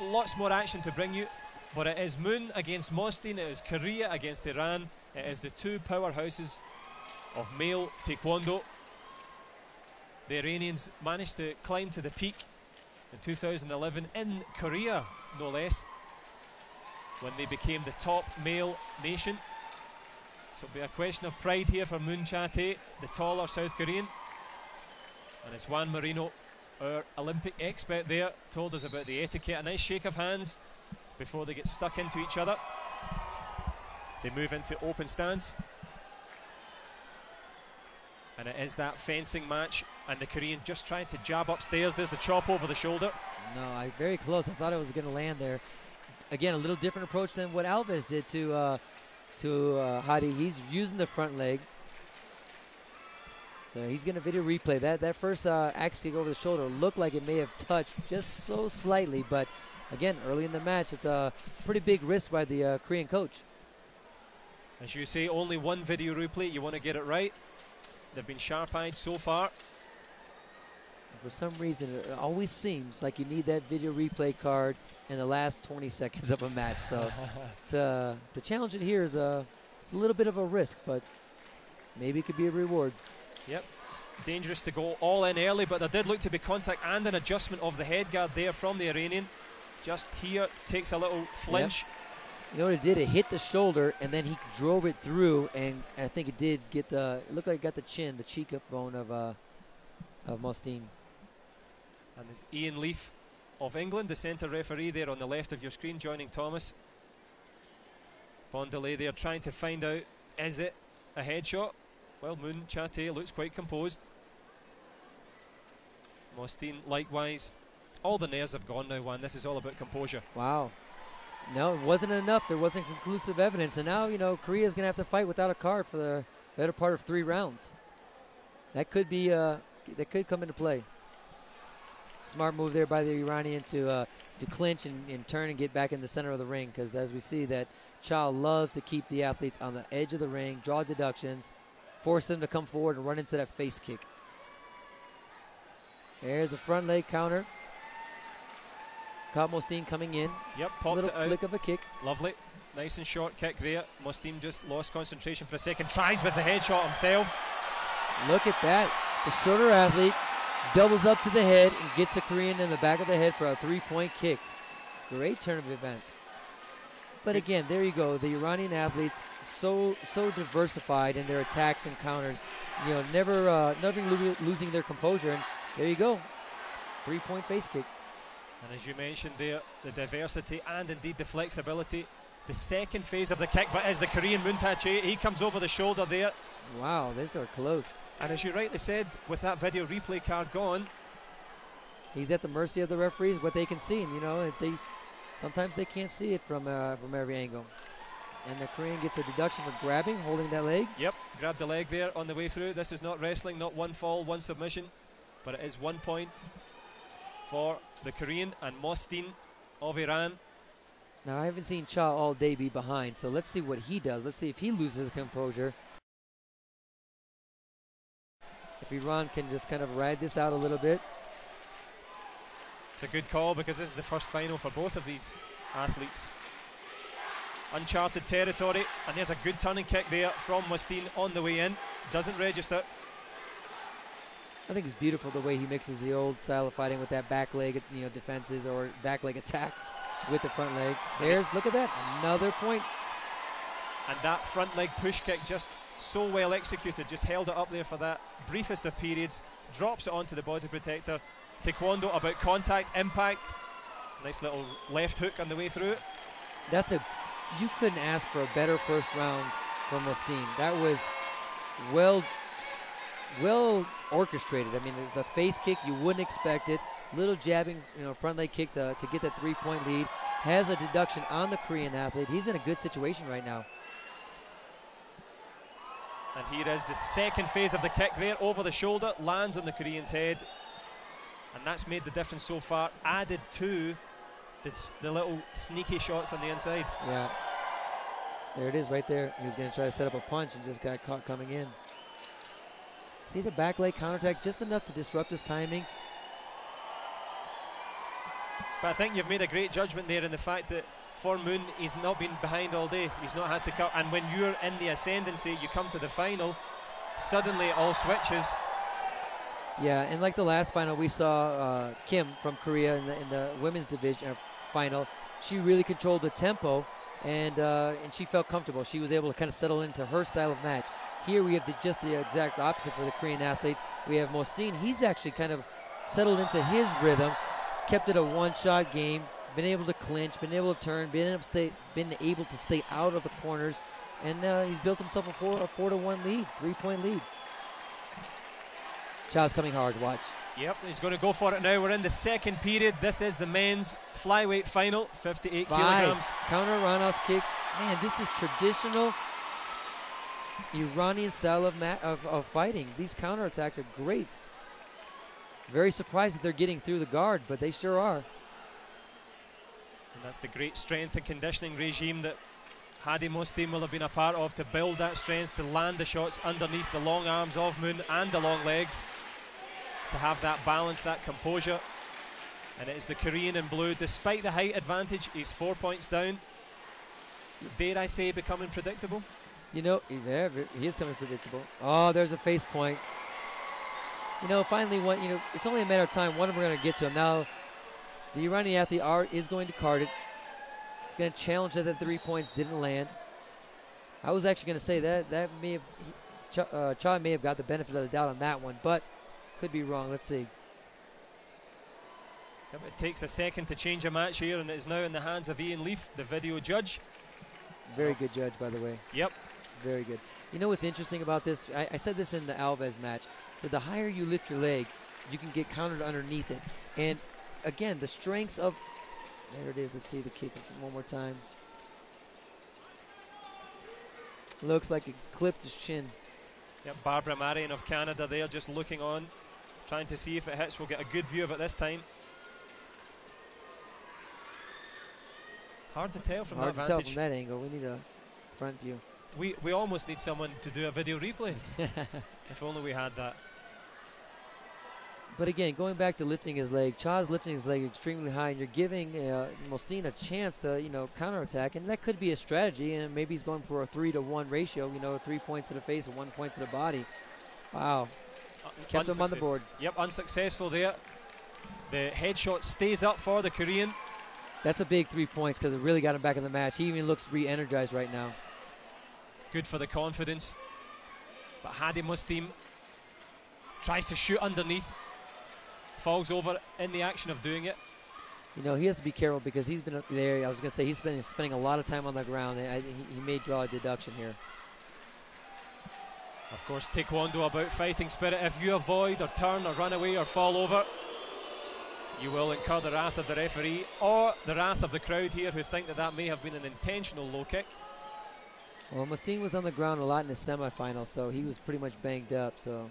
lots more action to bring you, but it is Moon against Mostean, it is Korea against Iran, it is the two powerhouses of male Taekwondo. The Iranians managed to climb to the peak in 2011 in Korea, no less, when they became the top male nation. So it'll be a question of pride here for Moon Cha, the taller South Korean. And as Juan Marino, our Olympic expert there, told us about the etiquette, a nice shake of hands before they get stuck into each other. They move into open stance. And it is that fencing match, and the Korean just trying to jab upstairs. There's the chop over the shoulder. No, very close. I thought it was going to land there. Again, a little different approach than what Alves did to Hadi. He's using the front leg. So he's going to video replay. That first axe kick over the shoulder looked like it may have touched just so slightly, but again, early in the match, it's a pretty big risk by the Korean coach. As you say, only one video replay. You want to get it right. They've been sharp-eyed so far. For some reason, it always seems like you need that video replay card in the last 20 seconds of a match. So the challenge in here is it's a little bit of a risk, but maybe it could be a reward. Yep, it's dangerous to go all in early, but there did look to be contact and an adjustment of the head guard there from the Iranian. Just here, takes a little flinch. Yep. You know what it did? It hit the shoulder, and then he drove it through, and I think it did get it looked like it got the chin, the cheek bone of Mostean. And there's Ian Leaf of England, the centre referee there on the left of your screen, joining Thomas. Bondelay there trying to find out, is it a headshot? Well, Moon Cha looks quite composed. Mostean likewise. All the nerves have gone now, Juan. This is all about composure. Wow. No, it wasn't enough. There wasn't conclusive evidence. And now, you know, Korea's going to have to fight without a card for the better part of 3 rounds. That could be, that could come into play. Smart move there by the Iranian to clinch and turn and get back in the center of the ring, because as we see that Cha loves to keep the athletes on the edge of the ring, draw deductions, force them to come forward and run into that face kick. There's a front leg counter. Caught Mostean coming in. Yep, popped little it out. Flick of a kick. Lovely. Nice and short kick there. Mostean just lost concentration for a second. Tries with the headshot himself. Look at that. The shorter athlete doubles up to the head and gets the Korean in the back of the head for a 3-point kick. Great turn of events. But again, there you go. The Iranian athletes so diversified in their attacks and counters. You know, never losing their composure. And there you go. 3-point face kick. And as you mentioned there, the diversity and indeed the flexibility. The second phase of the kick, but as the Korean Moon Cha, he comes over the shoulder there. Wow, these are close. And as you rightly said, with that video replay card gone, he's at the mercy of the referees, what they can see. And, you know, sometimes they can't see it from every angle. And the Korean gets a deduction for grabbing, holding that leg. Yep, grabbed the leg there on the way through. This is not wrestling, not one fall, one submission, but it is 1 point for the Korean and Mostean of Iran. Now, I haven't seen Cha all day be behind, so let's see what he does. Let's see if he loses composure. If Iran can just kind of ride this out a little bit. It's a good call because this is the first final for both of these athletes. Uncharted territory, and there's a good turning kick there from Mostean on the way in. Doesn't register. I think it's beautiful the way he mixes the old style of fighting with that back leg, you know, defenses or back leg attacks with the front leg. Look at that, another point. And that front leg push kick just so well executed, just held it up there for that briefest of periods, drops it onto the body protector. Taekwondo about contact, impact. Nice little left hook on the way through. You couldn't ask for a better first round from Mostean. That was well orchestrated. I mean, the face kick, you wouldn't expect it. Little jabbing, you know, front leg kick to get that 3-point lead. Has a deduction on the Korean athlete. He's in a good situation right now. And here is the second phase of the kick there, over the shoulder, lands on the Korean's head. And that's made the difference so far, added to the little sneaky shots on the inside. Yeah. There it is right there. He was going to try to set up a punch and just got caught coming in. See the back leg counterattack, just enough to disrupt his timing. But I think you've made a great judgment there in the fact that for Moon, he's not been behind all day. He's not had to cut. And when you're in the ascendancy, you come to the final, suddenly it all switches. Yeah, and like the last final, we saw Kim from Korea in the women's division final. She really controlled the tempo, and she felt comfortable. She was able to kind of settle into her style of match. Here we have just the exact opposite for the Korean athlete. We have Mostean. He's actually kind of settled into his rhythm, kept it a one-shot game, been able to clinch, been able to turn, been able to stay out of the corners, and he's built himself a 4-1 lead, 3-point lead. Cha's coming hard, watch. Yep, he's going to go for it now. We're in the second period. This is the men's flyweight final, 58 kilograms. Counter roundhouse kick. Man, this is traditional Iranian style of fighting. These counterattacks are great. Very surprised that they're getting through the guard, but they sure are. And that's the great strength and conditioning regime that Hadi Mostean will have been a part of, to build that strength, to land the shots underneath the long arms of Moon and the long legs, to have that balance, that composure. And it is the Korean in blue. Despite the height advantage, he's 4 points down. Dare I say, becoming predictable? You know, yeah, he is coming predictable. Oh, there's a face point. You know, finally, it's only a matter of time. One of them are going to get to him. Now, the Iranian athlete is going to card it. Going to challenge that the 3 points didn't land. I was actually going to say that may have Cha may have got the benefit of the doubt on that one, but could be wrong. Let's see. Yep, it takes a second to change a match here, and it is now in the hands of Ian Leaf, the video judge. Very good judge, by the way. Yep. Very good. You know what's interesting about this? I said this in the Alves match. So the higher you lift your leg, you can get countered underneath it. And again, the strengths of... There it is. Let's see the kick one more time. Looks like it clipped his chin. Yep, Barbara Marion of Canada there just looking on, trying to see if it hits. We'll get a good view of it this time. Hard to tell from that vantage. Hard to tell from that angle. We need a front view. We almost need someone to do a video replay. If only we had that. But again, going back to lifting his leg, Cha's lifting his leg extremely high, and you're giving Mostean a chance to, counterattack, and that could be a strategy. And maybe he's going for a 3-to-1 ratio. 3 points to the face and 1 point to the body. Wow, kept him on the board. Yep, unsuccessful there. The headshot stays up for the Korean. That's a big 3 points because it really got him back in the match. He even looks re-energized right now. Good for the confidence. But Hadi Mostean tries to shoot underneath. Falls over in the action of doing it. He has to be careful because he's been up there. I was going to say he's been spending a lot of time on the ground. He may draw a deduction here. Of course, Taekwondo about fighting spirit. If you avoid or turn or run away or fall over, you will incur the wrath of the referee or the wrath of the crowd here, who think that may have been an intentional low kick. Well, Mostean was on the ground a lot in the semifinal, so he was pretty much banged up. So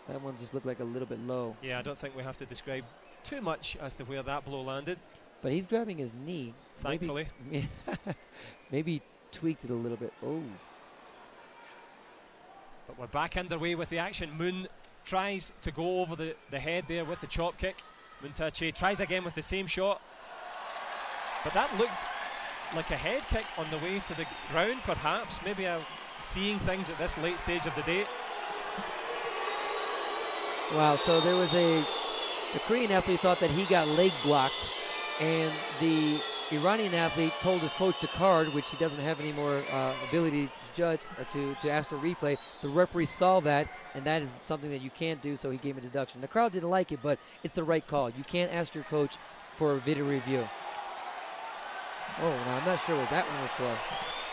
that one just looked like a little bit low. Yeah, I don't think we have to describe too much as to where that blow landed. But he's grabbing his knee. Thankfully. Maybe tweaked it a little bit. Oh. But we're back underway with the action. Moon tries to go over the head there with the chop kick. Mostean Cha tries again with the same shot. But that looked like a head kick on the way to the ground, perhaps. Maybe seeing things at this late stage of the day. Wow, so there was the Korean athlete thought that he got leg blocked, and the Iranian athlete told his coach to card, which he doesn't have any more ability to judge or to ask for replay. The referee saw that, and that is something that you can't do, so he gave a deduction. The crowd didn't like it, but it's the right call. You can't ask your coach for a video review. Oh, now I'm not sure what that one was for.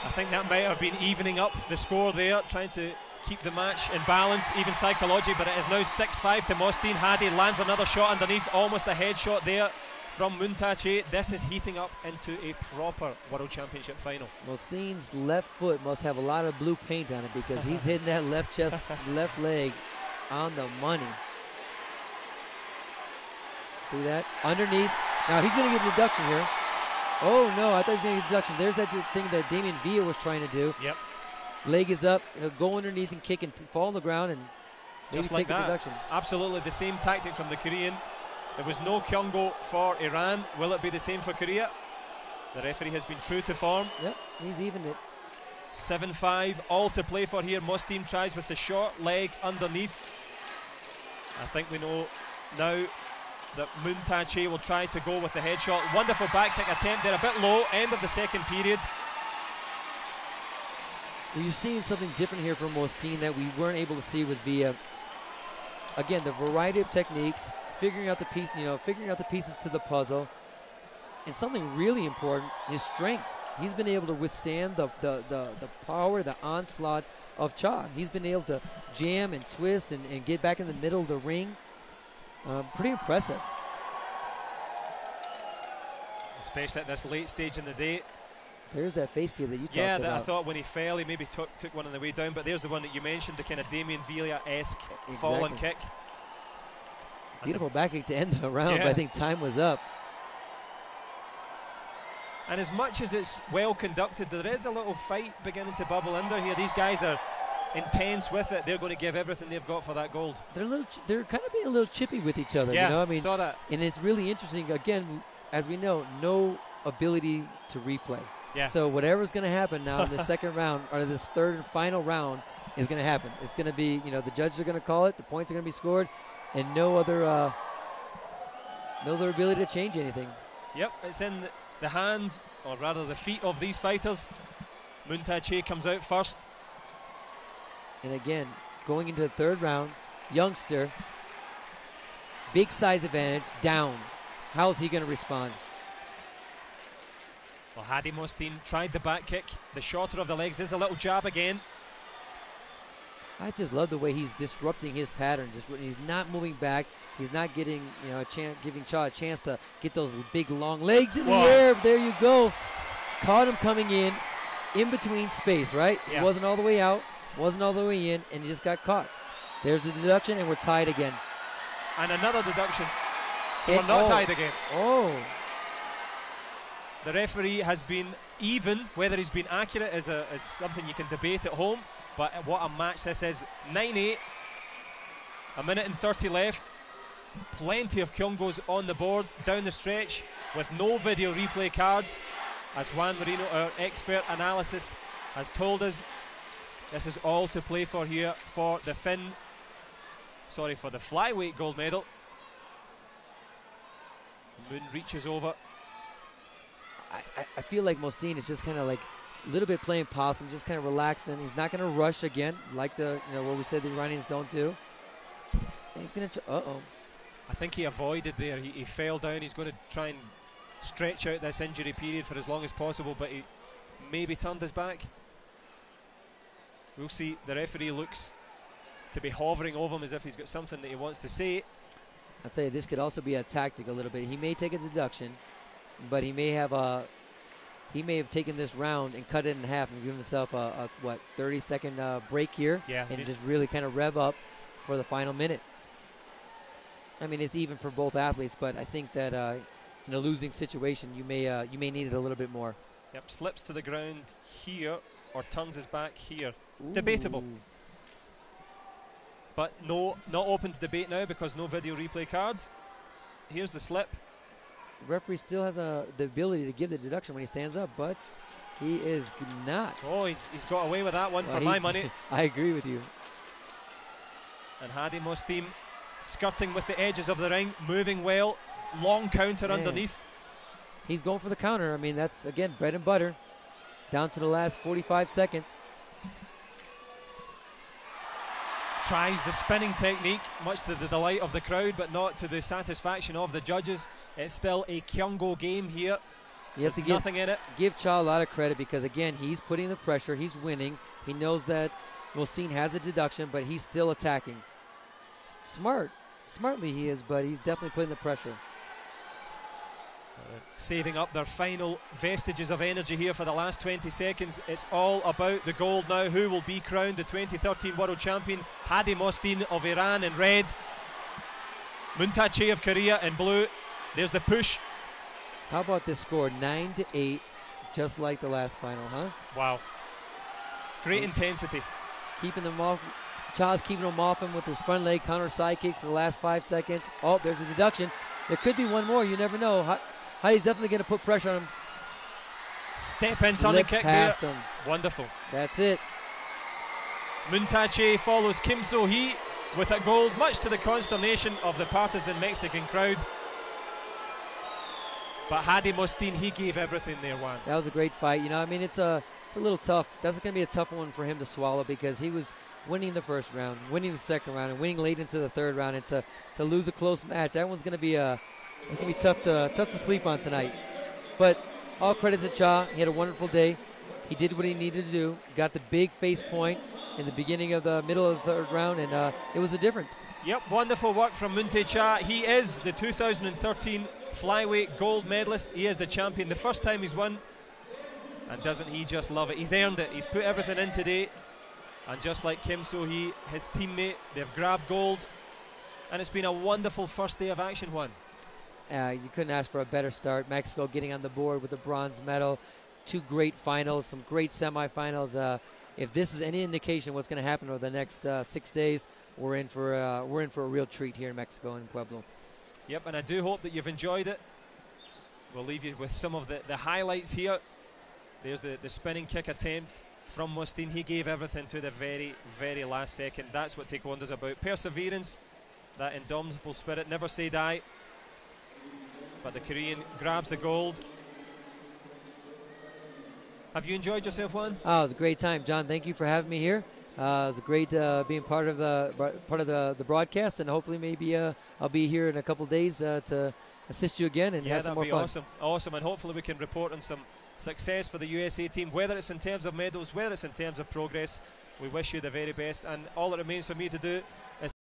I think that might have been evening up the score there, trying to keep the match in balance, even psychology, but it is now 6-5 to Mostean. Hadi lands another shot underneath, almost a headshot there from Mostean Cha. This is heating up into a proper World Championship final. Mostean's left foot must have a lot of blue paint on it because he's hitting that left chest, left leg on the money. See that? Underneath. Now he's going to get a deduction here. Oh no, I thought he was going to get a deduction. There's that thing that Damian Villa was trying to do. Yep. Leg is up, he'll go underneath and kick and fall on the ground and just maybe like take a that. deduction. Absolutely the same tactic from the Korean. There was no Kyungo for Iran. Will it be the same for Korea? The referee has been true to form. Yep, he's evened it. 7-5, all to play for here. Mostean tries with the short leg underneath. I think we know now that Tae-Moon Cha will try to go with the headshot. Wonderful back kick attempt there, a bit low. End of the second period. Well, you're seeing something different here from Mostean that we weren't able to see with Villa. Again, the variety of techniques, figuring out the piece, figuring out the pieces to the puzzle, and something really important, his strength. He's been able to withstand the power, the onslaught of Cha. He's been able to jam and twist and get back in the middle of the ring. Pretty impressive. Especially at this late stage in the day. There's that face kick that you talked about. Yeah, I thought when he fell, he maybe took one on the way down, but there's the one that you mentioned, the kind of Damian Villa-esque fallen kick. Beautiful back kick to end the round, but I think time was up. And as much as it's well conducted, there is a little fight beginning to bubble under here. These guys are intense with it. They're going to give everything they've got for that gold. They're kind of being a little chippy with each other. Yeah, I mean, saw that. And it's really interesting. Again, as we know, no ability to replay. Yeah. So whatever's going to happen now in the second round or this third and final round is going to happen. It's going to be, the judges are going to call it. The points are going to be scored, and no other ability to change anything. Yep, it's in the hands, or rather the feet of these fighters. Tae-Moon Cha comes out first. And again, going into the third round, youngster, big size advantage, down. How is he going to respond? Well, Hadi Mostean tried the back kick, the shorter of the legs. There's a little jab again. I just love the way he's disrupting his pattern. Just when he's not moving back, he's not getting, giving Cha a chance to get those big long legs in the air. There you go. Caught him coming in between space, right? Yeah. It wasn't all the way out, wasn't all the way in, and he just got caught. There's the deduction, and we're tied again. And another deduction. So we're not tied again. Oh. The referee has been even. Whether he's been accurate is something you can debate at home. But what a match this is. 9-8. A minute and 30 left. Plenty of Kyungos on the board down the stretch with no video replay cards. As Juan Marino, our expert analysis, has told us, this is all to play for here for the for the flyweight gold medal. Moon reaches over. I feel like Mostean is just kind of like a little bit playing possum, just kind of relaxing. He's not going to rush again, like what we said the Iranians don't do. And he's going to. I think he avoided there. He fell down. He's going to try and stretch out this injury period for as long as possible, but he maybe turned his back. We'll see. The referee looks to be hovering over him as if he's got something that he wants to say. I'll tell you, this could also be a tactic a little bit. He may take a deduction, but he may have taken this round and cut it in half and given himself a 30-second break here, and just really kind of rev up for the final minute. I mean, it's even for both athletes, but I think that in a losing situation, you may need it a little bit more. Yep, slips to the ground here or turns his back here. Ooh. Debatable. But no, not open to debate now because no video replay cards. Here's the slip. The referee still has the ability to give the deduction when he stands up, but he is not. Oh, he's got away with that one for my money. I agree with you. And Hadi Mostean skirting with the edges of the ring, moving well, long counter underneath. He's going for the counter. I mean, that's, again, bread and butter. Down to the last 45 seconds. Tries the spinning technique, much to the delight of the crowd, but not to the satisfaction of the judges. It's still a Kyungo game here. You have to nothing in it. Give Cha a lot of credit because, again, he's putting the pressure. He's winning. He knows that Mostean has a deduction, but he's still attacking. Smartly he is, but he's definitely putting the pressure. Saving up their final vestiges of energy here for the last 20 seconds. It's all about the gold now. Who will be crowned the 2013 world champion? Hadi Mostean of Iran in red, Tae-Moon Cha of Korea in blue. There's the push. How about this score? 9-8, just like the last final, huh? Wow. Great intensity. Keeping them off. Cha's keeping them off him with his front leg counter side kick for the last 5 seconds. Oh, there's a deduction. There could be one more. You never know. Hadi's definitely going to put pressure on him. Step in, turn and kick past there. him. Wonderful. That's it. Moon Cha follows Kim So-hee with a gold, much to the consternation of the partisan Mexican crowd. But Hadi Mostean, he gave everything there, Juan. That was a great fight. You know, I mean, it's a little tough. That's going to be a tough one for him to swallow because he was winning the first round, winning the second round, and winning late into the third round. And to lose a close match, that one's going to be tough to sleep on tonight. But all credit to Cha. He had a wonderful day. He did what he needed to do. Got the big face point in the beginning of the middle of the third round, and it was the difference. Yep, wonderful work from Moon Cha. He is the 2013 flyweight gold medalist. He is the champion. The first time he's won, and doesn't he just love it? He's earned it. He's put everything in today, and just like Kim So-hee, his teammate, they've grabbed gold, and it's been a wonderful first day of action, Juan. You couldn't ask for a better start. Mexico getting on the board with a bronze medal, 2 great finals, some great semifinals. If this is any indication of what's going to happen over the next 6 days, we're in for a real treat here in Mexico and Pueblo. Yep, and I do hope that you've enjoyed it. We'll leave you with some of the highlights here. There's the spinning kick attempt from Mostean. He gave everything to the very, very last second. That's what Taekwondo's about. Perseverance, that indomitable spirit, never say die. But the Korean grabs the gold. Have you enjoyed yourself, Juan? Oh, it was a great time, John. Thank you for having me here. It was great being part of the broadcast, and hopefully maybe I'll be here in a couple days to assist you again and have some more fun. Yeah, that'd be awesome, and hopefully we can report on some success for the USA team, whether it's in terms of medals, whether it's in terms of progress. We wish you the very best, and all it remains for me to do is